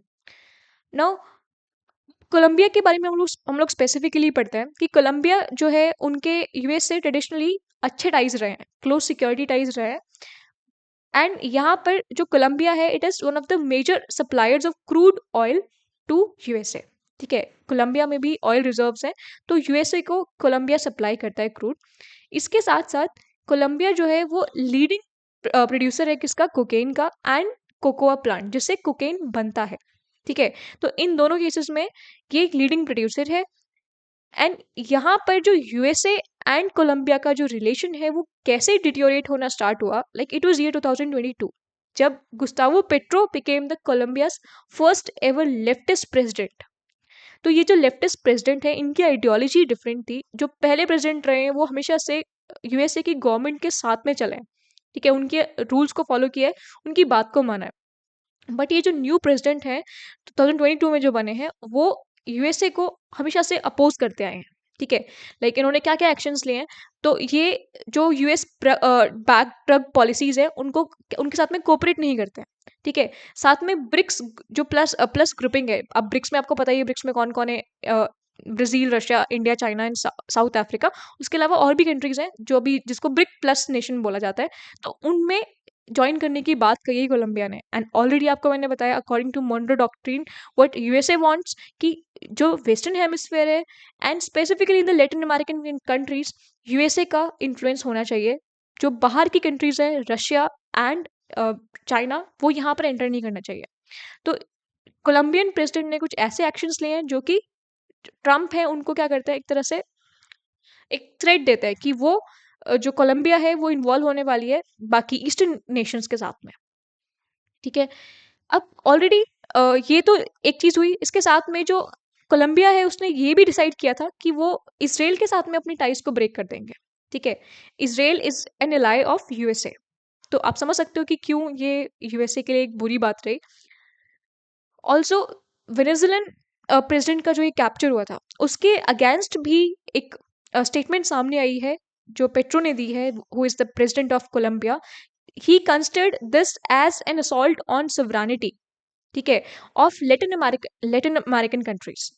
Now Colombia के बारे में हम लोग स्पेसिफिकली पढ़ते हैं कि कोलंबिया जो है उनके यूएस से ट्रेडिशनली अच्छे टाइज रहे हैं, क्लोज सिक्योरिटी टाइज रहे हैं। एंड यहाँ पर जो कोलंबिया है it is one of the major suppliers of crude oil to USA. ठीक है, कोलंबिया में भी ऑयल रिजर्व्स हैं, तो यूएसए को कोलंबिया सप्लाई करता है क्रूड। इसके साथ साथ कोलंबिया जो है वो लीडिंग प्रोड्यूसर है किसका, कोकेन का, एंड कोकोआ प्लांट जिससे कोकेन बनता है। ठीक है, तो इन दोनों केसेस में ये एक लीडिंग प्रोड्यूसर है। एंड यहाँ पर जो यूएसए एंड कोलंबिया का जो रिलेशन है वो कैसे डिटियोरेट होना स्टार्ट हुआ, लाइक इट वाज ईयर 2022 जब Gustavo Petro became the Colombia's first ever leftist president. तो ये जो लेफ्टिस्ट प्रेसिडेंट है इनकी आइडियोलॉजी डिफरेंट थी। जो पहले प्रेसिडेंट रहे हैं वो हमेशा से यूएसए की गवर्नमेंट के साथ में चले हैं, ठीक है, उनके रूल्स को फॉलो किया है, उनकी बात को माना है। बट ये जो न्यू प्रेसिडेंट है 2022 में जो बने हैं वो यूएसए को हमेशा से अपोज करते आए हैं। ठीक है, लाइक इन्होंने क्या क्या एक्शंस लिए हैं, तो ये जो यूएस बैक ड्रग पॉलिसीज है उनको उनके साथ में कोऑपरेट नहीं करते हैं। ठीक है, साथ में ब्रिक्स जो प्लस ग्रुपिंग है, अब ब्रिक्स में आपको पता ही है ब्रिक्स में कौन कौन है, Brazil, Russia, India, China and south Africa. उसके अलावा और भी कंट्रीज हैं जो अभी जिसको ब्रिक प्लस नेशन बोला जाता है, तो उनमें ज्वाइन करने की बात कही है कोलंबिया ने। एंड ऑलरेडी आपको मैंने बताया according to Monroe doctrine what USA wants कि जो वेस्टर्न हेमिस्फेयर है and specifically in the Latin American countries USA का इन्फ्लुएंस होना चाहिए। जो बाहर की कंट्रीज है रशिया एंड चाइना वो यहाँ पर एंटर नहीं करना चाहिए। तो कोलंबियन प्रेसिडेंट ने कुछ ऐसे एक्शंस लिए हैं जो कि ट्रम्प है उनको क्या करता है, एक तरह से एक थ्रेट देता है कि वो जो कोलंबिया है वो इन्वॉल्व होने वाली है बाकी ईस्टर्न नेशंस के साथ में। ठीक है, अब ऑलरेडी ये तो एक चीज हुई। इसके साथ में जो कोलंबिया है उसने ये भी डिसाइड किया था कि वो इसराइल के साथ में अपनी टाइज को ब्रेक कर देंगे। ठीक है, Israel is an ally of USA. तो आप समझ सकते हो कि क्यों ये यूएसए के लिए एक बुरी बात रही। ऑल्सो वेनेजुएलन प्रेसिडेंट का जो ये कैप्चर हुआ था उसके अगेंस्ट भी एक स्टेटमेंट सामने आई है जो पेट्रो ने दी है, who is the president of Colombia. He considered this as an assault on sovereignty, ठीक है, ऑफ लेटिन अमेरिकन कंट्रीज।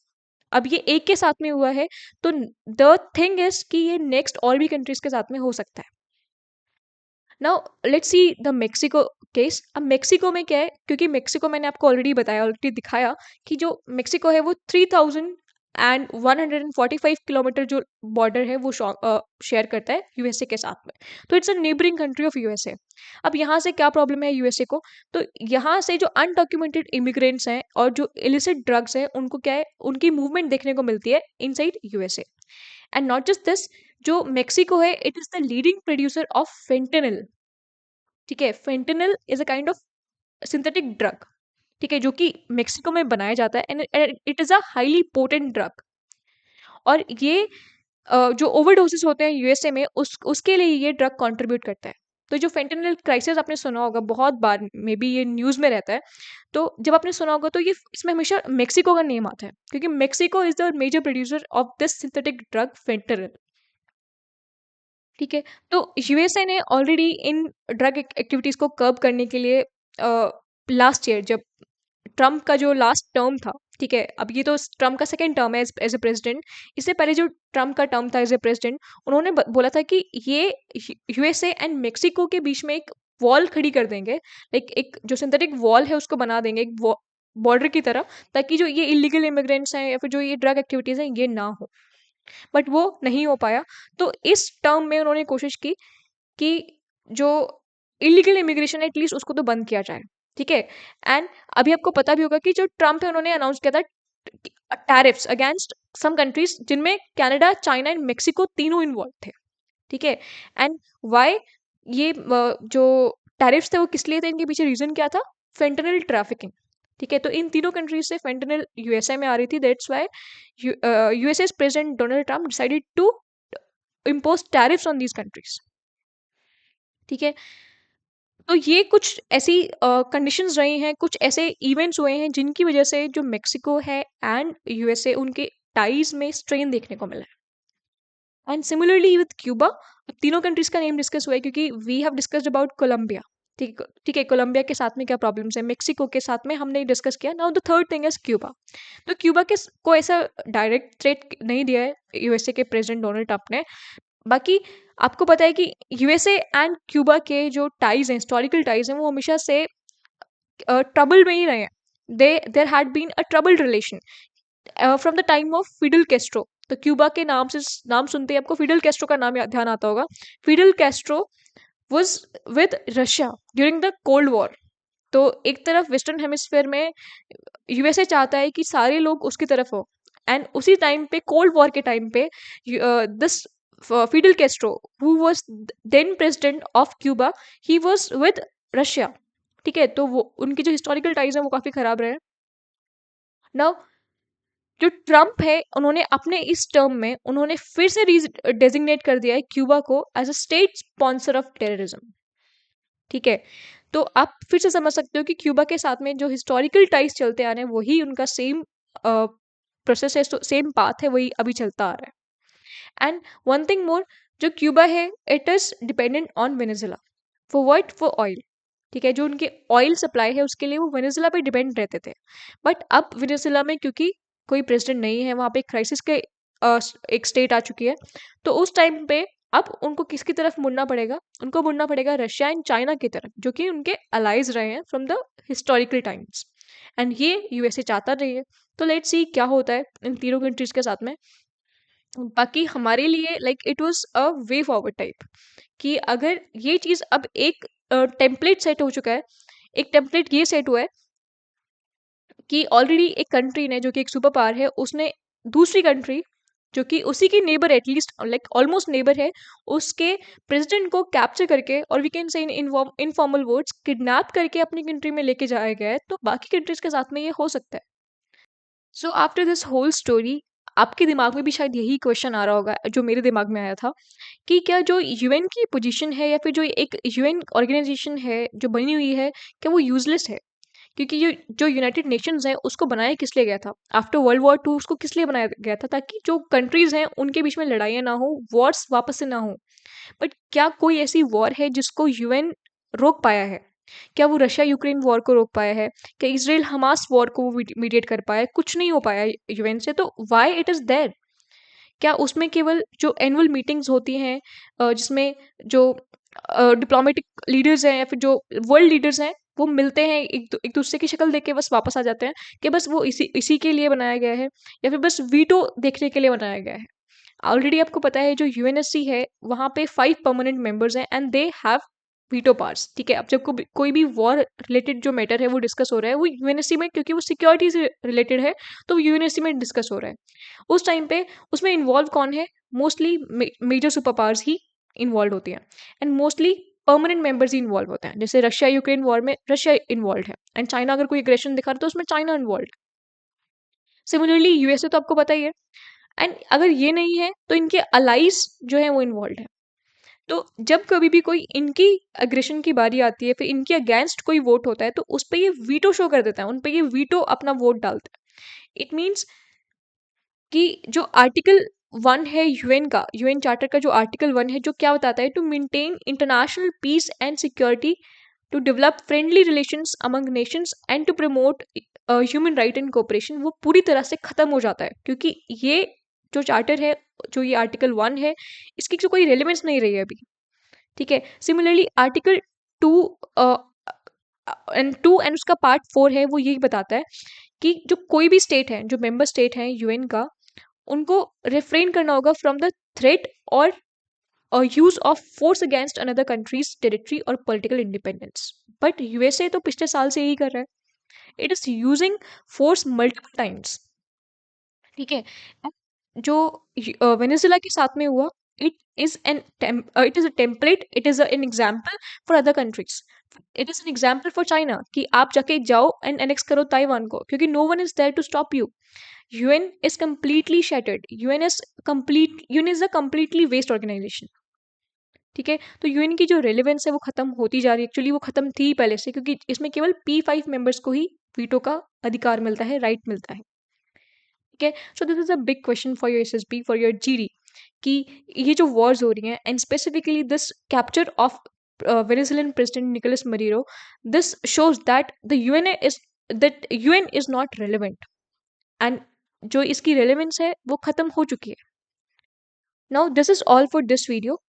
अब ये एक के साथ में हुआ है, तो द थिंग इज कि ये नेक्स्ट और भी कंट्रीज के साथ में हो सकता है। Now let's see the Mexico case. अब मेक्सिको में क्या है, क्योंकि मेक्सिको मैंने आपको ऑलरेडी बताया, ऑलरेडी दिखाया कि जो मेक्सिको है वो 3145 किलोमीटर जो बॉर्डर है वो शेयर करता है यूएसए के साथ में। तो it's a neighbouring country of USA. अब यहाँ से क्या प्रॉब्लम है यूएसए को, तो यहाँ से जो अनडॉक्यूमेंटेड इमिग्रेंट्स हैं और जो इलिसिट ड्रग्स हैं उनको क्या है, उनकी मूवमेंट देखने को मिलती है inside USA. And not just this, जो मेक्सिको है it is the leading producer of fentanyl. ठीक है, fentanyl is a kind of synthetic drug, ठीक है, जो कि मेक्सिको में बनाया जाता है and it is a highly potent drug. और ये जो ओवरडोसेस होते हैं यूएसए में उसके लिए ये ड्रग कंट्रीब्यूट करता है। तो जो फेंटेनिल क्राइसिस आपने सुना होगा बहुत बार, मे बी ये न्यूज़ में रहता है, तो जब आपने सुना होगा तो ये इसमें हमेशा मेक्सिको का नेम आता है क्योंकि Mexico is the major producer of this synthetic drug fentanyl. ठीक है, तो यूएसए ने ऑलरेडी इन ड्रग एक्टिविटीज को कर्ब करने के लिए लास्ट ईयर जब ट्रम्प का जो लास्ट टर्म था, ठीक है, अब ये तो ट्रम्प का सेकेंड टर्म है एज ए प्रेसिडेंट। इससे पहले जो ट्रम्प का टर्म था एज ए प्रेसिडेंट, उन्होंने बोला था कि ये यूएसए एंड मेक्सिको के बीच में एक वॉल खड़ी कर देंगे, लाइक एक जो सिंथेटिक वॉल है उसको बना देंगे एक बॉर्डर की तरह, ताकि जो ये इलीगल इमिग्रेंट्स हैं या फिर जो ये ड्रग एक्टिविटीज़ हैं ये ना हो। बट वो नहीं हो पाया। तो इस टर्म में उन्होंने कोशिश की कि जो इलीगल इमिग्रेशन है एटलीस्ट उसको तो बंद किया जाए। ठीक है, एंड अभी आपको पता भी होगा कि जो ट्रम्प है उन्होंने अनाउंस किया था टैरिफ्स अगेंस्ट सम कंट्रीज जिनमें कनाडा, चाइना एंड मेक्सिको तीनों इन्वॉल्व थे। ठीक है, एंड वाई ये जो टैरिफ्स थे वो किस लिए थे, इनके पीछे रीजन क्या था, फेंटेनिल ट्रैफिकिंग। ठीक है, तो इन तीनों कंट्रीज से फेंटेनिल यूएसए में आ रही थी, that's why US's president Donald Trump decided to impose tariffs on these countries. ठीक है, तो ये कुछ ऐसी कंडीशंस रही हैं, कुछ ऐसे इवेंट्स हुए हैं जिनकी वजह से जो मेक्सिको है एंड यूएसए उनके टाइज में स्ट्रेन देखने को मिला है। एंड सिमिलरली विद क्यूबा, अब तीनों कंट्रीज का नेम डिस्कस हुआ है क्योंकि we have discussed about Colombia. ठीक ठीक है, कोलंबिया के साथ में क्या प्रॉब्लम्स है, मेक्सिको के साथ में हमने डिस्कस किया। Now the third thing is Cuba. तो क्यूबा के को ऐसा डायरेक्ट थ्रेट नहीं दिया है यूएसए के प्रेसिडेंट डोनाल्ड ट्रम्प ने। बाकी आपको पता है कि यूएसए एंड क्यूबा के जो टाइज हैं, हिस्टोरिकल टाइज हैं, वो हमेशा से ट्रबल में ही रहे हैं। There had been a troubled relation. From the time of Fidel Castro. तो क्यूबा के नाम सुनते ही आपको फिडल कैस्ट्रो का नाम ध्यान आता होगा। Fidel Castro was with Russia during the cold war. तो एक तरफ वेस्टर्न हेमिस्फेयर में यूएसए चाहता है कि सारे लोग उसकी तरफ हो, एंड उसी टाइम पे कोल्ड वॉर के टाइम पे this Fidel Castro who was then president of Cuba, he was with Russia. ठीक है, तो वो उनकी जो हिस्टोरिकल टाइज है वो काफी खराब रहे। नाउ जो ट्रम्प है, उन्होंने अपने इस टर्म में उन्होंने फिर से डेजिग्नेट कर दिया है क्यूबा को as a state sponsor of terrorism. ठीक है, तो आप फिर से समझ सकते हो कि क्यूबा के साथ में जो हिस्टोरिकल टाइज चलते आ रहे हैं वही उनका सेम प्रोसेस है, सेम पाथ है, वही अभी चलता आ रहा है। एंड वन थिंग मोर, जो क्यूबा है it is dependent on Venezuela for what, for oil. ठीक है, जो उनके ऑयल सप्लाई है उसके लिए वो वेनेजुला पे डिपेंड रहते थे। बट अब वेनेजुला में क्योंकि कोई प्रेसिडेंट नहीं है, वहाँ पे क्राइसिस के एक स्टेट आ चुकी है, तो उस टाइम पे अब उनको किसकी तरफ मुड़ना पड़ेगा? उनको मुड़ना पड़ेगा रशिया एंड चाइना की तरफ, जो कि उनके अलाइज रहे हैं from the historical times. And ये यूएसए चाहता नहीं है। तो लेट्स सी क्या होता है इन तीनों कंट्रीज के साथ में। बाकी हमारे लिए like it was a way forward type, कि अगर ये चीज अब एक टेम्पलेट सेट हो चुका है, एक टेम्पलेट ये सेट हुआ है कि ऑलरेडी एक कंट्री ने, जो कि एक सुपर पावर है, उसने दूसरी कंट्री जो कि उसी की neighbour, at least like almost neighbour है, उसके प्रेसिडेंट को कैप्चर करके, और वी कैन से इन इनफॉर्मल वर्ड्स किडनैप करके अपनी कंट्री में लेके जाया गया है। तो बाकी कंट्रीज के साथ में ये हो सकता है। So after this whole story, आपके दिमाग में भी शायद यही क्वेश्चन आ रहा होगा जो मेरे दिमाग में आया था, कि क्या जो यूएन की पोजीशन है, या फिर जो एक यूएन ऑर्गेनाइजेशन है जो बनी हुई है, क्या वो यूजलेस है? क्योंकि ये जो यूनाइटेड नेशंस है उसको बनाया किस लिए गया था? आफ्टर वर्ल्ड वॉर टू उसको किस लिए बनाया गया था? ताकि जो कंट्रीज हैं उनके बीच में लड़ाइयाँ ना हो, वॉर्स वापस से ना हो। बट क्या कोई ऐसी वॉर है जिसको यूएन रोक पाया है? क्या वो रशिया यूक्रेन वॉर को रोक पाया है? क्या इसराइल हमास वॉर को वो मीडिएट कर पाया है? कुछ नहीं हो पाया यूएन से। तो वाई इट इज देयर? क्या उसमें केवल जो एनुअल मीटिंग्स होती हैं, जिसमें जो डिप्लोमेटिक लीडर्स हैं या फिर जो वर्ल्ड लीडर्स हैं, वो मिलते हैं, एक दूसरे की शक्ल देख के बस वापस आ जाते हैं, कि बस वो इसी इसी के लिए बनाया गया है, या फिर बस वीटो देखने के लिए बनाया गया है? ऑलरेडी आपको पता है जो यूएनएससी है वहाँ पे 5 परमानेंट मेंबर्स हैं and they have veto powers. ठीक है, अब जब कोई भी वॉर रिलेटेड जो मैटर है वो डिस्कस हो रहा है, वो यूएनएससी में, क्योंकि वो सिक्योरिटी से रिलेटेड है, तो वो यूएनएससी में डिस्कस हो रहा है। उस टाइम पे उसमें इन्वॉल्व कौन है? मोस्टली मेजर सुपर पावर्स ही इन्वॉल्व होती हैं, and mostly permanent members he involve होते हैं। जैसे रशिया यूक्रेन वॉर में रशिया इन्वॉल्व है, एंड चाइना अगर कोई एग्रेशन दिखा रहा है तो उसमें चाइना इन्वॉल्व। सिमिलरली यूएसए तो आपको पता ही है। एंड अगर ये नहीं है तो इनके अलाइज जो है वो इन्वॉल्व है। तो जब कभी भी कोई इनकी अग्रेशन की बारी आती है, फिर इनके अगेंस्ट कोई वोट होता है, तो उस पर ये वीटो शो कर देता है, उन पर ये वीटो अपना वोट डालता है। इट मीन्स कि जो आर्टिकल 1 है यूएन का, यूएन चार्टर का जो आर्टिकल 1 है, जो क्या बताता है? To maintain international peace and security, to develop friendly relations among nations and to promote human right and cooperation, वो पूरी तरह से खत्म हो जाता है, क्योंकि ये जो चार्टर है, जो ये आर्टिकल 1 है, इसकी जो कोई रेलिवेंस नहीं रही है अभी। ठीक है, सिमिलरली आर्टिकल 2 एंड उसका पार्ट 4 है, वो यही बताता है कि जो कोई भी स्टेट है, जो मेंबर स्टेट है यूएन का, उनको रिफ्रेन करना होगा फ्रॉम द थ्रेट और use of force against another countries territory और पॉलिटिकल इंडिपेंडेंस। बट यूएसए तो पिछले साल से यही कर रहा है, it is using force multiple times. ठीक है, जो वेनेजुला के साथ में हुआ, it is it is a template, it is an example for other countries. It is an example for China कि आप जाके जाओ एंड एनेक्स करो ताइवान को, क्योंकि no one is there to stop you. UN is completely shattered, UN is a completely waste organisation. ठीक है, तो यूएन की जो रेलेवेंस है वो खत्म होती जा रही है। एक्चुअली वो खत्म थी पहले से, क्योंकि इसमें केवल P5 मेंबर्स को ही वीटो का अधिकार मिलता है, राइट मिलता है। ठीक है, so this is a big question for your SSB, for your GD, कि ये जो वॉर्स हो रही हैं, and specifically this capture of Venezuelan president Nicolas Maduro, this shows that UN is not relevant, and जो इसकी रेलेवेंस है वो खत्म हो चुकी है। Now this is all for this video.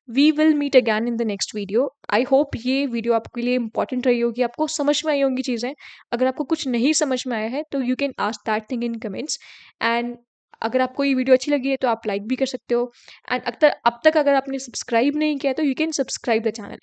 We will meet again in the next video. I hope ये वीडियो आपके लिए इंपॉर्टेंट रही होगी, आपको समझ में आई होंगी चीज़ें। अगर आपको कुछ नहीं समझ में आया है तो you can ask that thing in comments. And अगर आपको ये वीडियो अच्छी लगी है तो आप लाइक भी कर सकते हो। एंड अब तक अगर आपने सब्सक्राइब नहीं किया तो you can subscribe the channel.